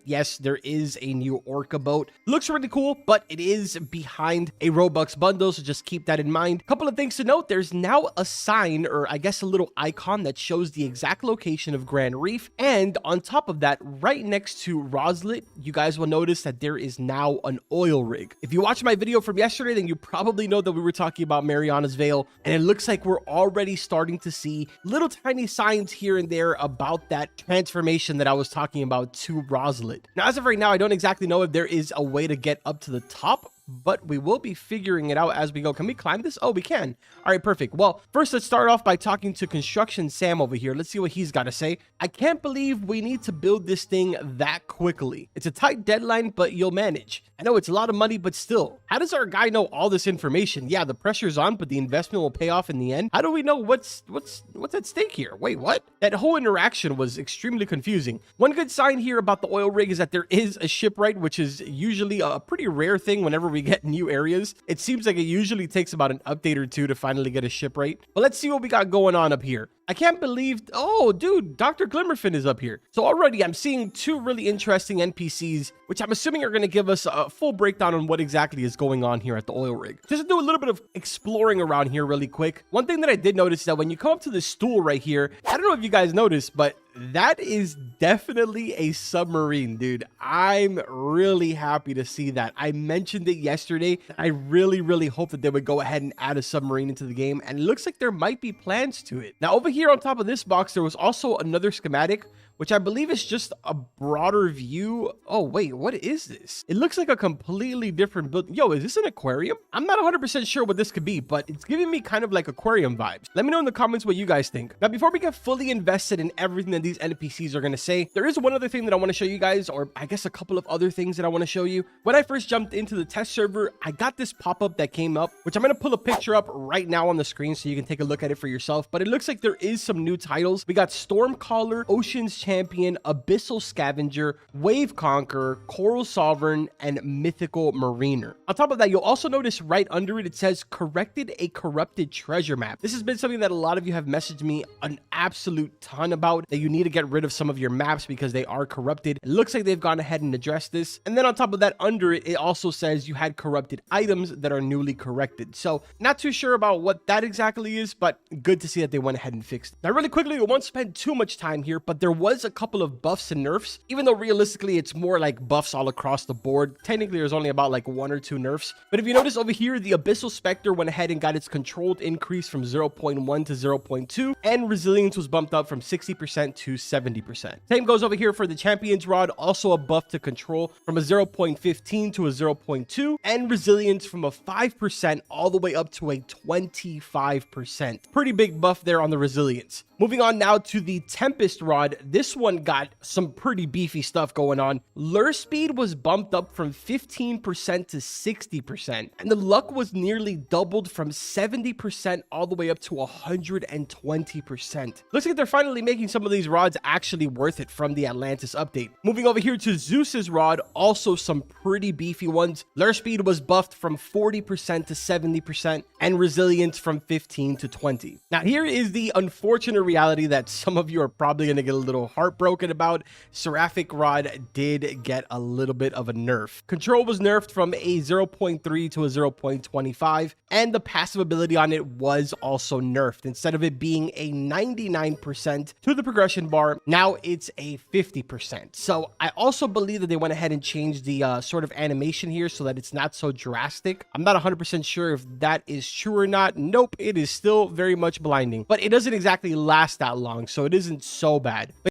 yes, there is a new ORCA boat. Looks really cool, but it is behind a Robux bundle, so just keep that in mind. Couple of things to note, there's now a sign, or I guess a little icon that shows the exact location of Grand Reef, and on top of that, right next to Roslet, you guys will notice that there is now an oil rig. If you watched my video from yesterday, then you probably know that we were talking about Mariana's Veil, and it looks like we're already starting to see little tiny signs here and there about that transformation that I was talking about to Roslet. Now, as of right now, I don't exactly know if there is a way to get up to the top, but we will be figuring it out as we go. Can we climb this? Oh, we can. All right, perfect. Well, first, let's start off by talking to Construction Sam over here. Let's see what he's got to say. I can't believe we need to build this thing that quickly. It's a tight deadline, but you'll manage. I know it's a lot of money, but still, how does our guy know all this information? Yeah, the pressure's on, but the investment will pay off in the end. How do we know what's at stake here? Wait, what? That whole interaction was extremely confusing. One good sign here about the oil rig is that there is a shipwright, which is usually a pretty rare thing whenever we get new areas. It seems like it usually takes about an update or two to finally get a shipwright. But let's see what we got going on up here. I can't believe, oh dude, Dr. Glimmerfin is up here. So already I'm seeing two really interesting NPCs, which I'm assuming are going to give us a full breakdown on what exactly is going on here at the oil rig. Just to do a little bit of exploring around here really quick. One thing that I did notice is that when you come up to this stool right here, I don't know if you guys noticed, but that is definitely a submarine, dude. I'm really happy to see that. I mentioned it yesterday. I really hope that they would go ahead and add a submarine into the game, and it looks like there might be plans to it. Now, over here on top of this box, there was also another schematic, which I believe is just a broader view. Oh, wait, what is this? It looks like a completely different build. Yo, is this an aquarium? I'm not 100% sure what this could be, but it's giving me kind of like aquarium vibes. Let me know in the comments what you guys think. Now, before we get fully invested in everything that these NPCs are going to say, there is one other thing that I want to show you guys, or I guess a couple of other things that I want to show you. When I first jumped into the test server, I got this pop-up that came up, which I'm going to pull a picture up right now on the screen so you can take a look at it for yourself. But it looks like there is some new titles. We got Stormcaller, Ocean's Champion, Abyssal Scavenger, Wave Conqueror, Coral Sovereign, and Mythical Mariner. On top of that, you'll also notice right under it, it says corrected a corrupted treasure map. This has been something that a lot of you have messaged me an absolute ton about, that you need to get rid of some of your maps because they are corrupted. It looks like they've gone ahead and addressed this. And then on top of that, under it, it also says you had corrupted items that are newly corrected. So not too sure about what that exactly is, but good to see that they went ahead and fixed it. Now, really quickly, we won't spend too much time here, but there was a couple of buffs and nerfs, even though realistically it's more like buffs all across the board. Technically, there's only about like 1 or 2 nerfs. But if you notice over here, the Abyssal Spectre went ahead and got its controlled increase from 0.1 to 0.2, and resilience was bumped up from 60% to 70%. Same goes over here for the Champion's Rod, also a buff to control from a 0.15 to a 0.2, and resilience from a 5% all the way up to a 25%. Pretty big buff there on the resilience. Moving on now to the Tempest Rod. This one got some pretty beefy stuff going on. Lure speed was bumped up from 15% to 60%, and the luck was nearly doubled from 70% all the way up to 120%. Looks like they're finally making some of these rods actually worth it from the Atlantis update. Moving over here to Zeus's Rod, also some pretty beefy ones. Lure speed was buffed from 40% to 70%, and resilience from 15 to 20. Now, here is the unfortunate reality that some of you are probably going to get a little heartbroken about. Seraphic Rod did get a little bit of a nerf. Control was nerfed from a 0.3 to a 0.25, and the passive ability on it was also nerfed. Instead of it being a 99% to the progression bar, now it's a 50%. So I also believe that they went ahead and changed the sort of animation here so that it's not so drastic. I'm not 100% sure if that is true or not. Nope, it is still very much blinding, but it doesn't exactly last that long, so it isn't so bad. But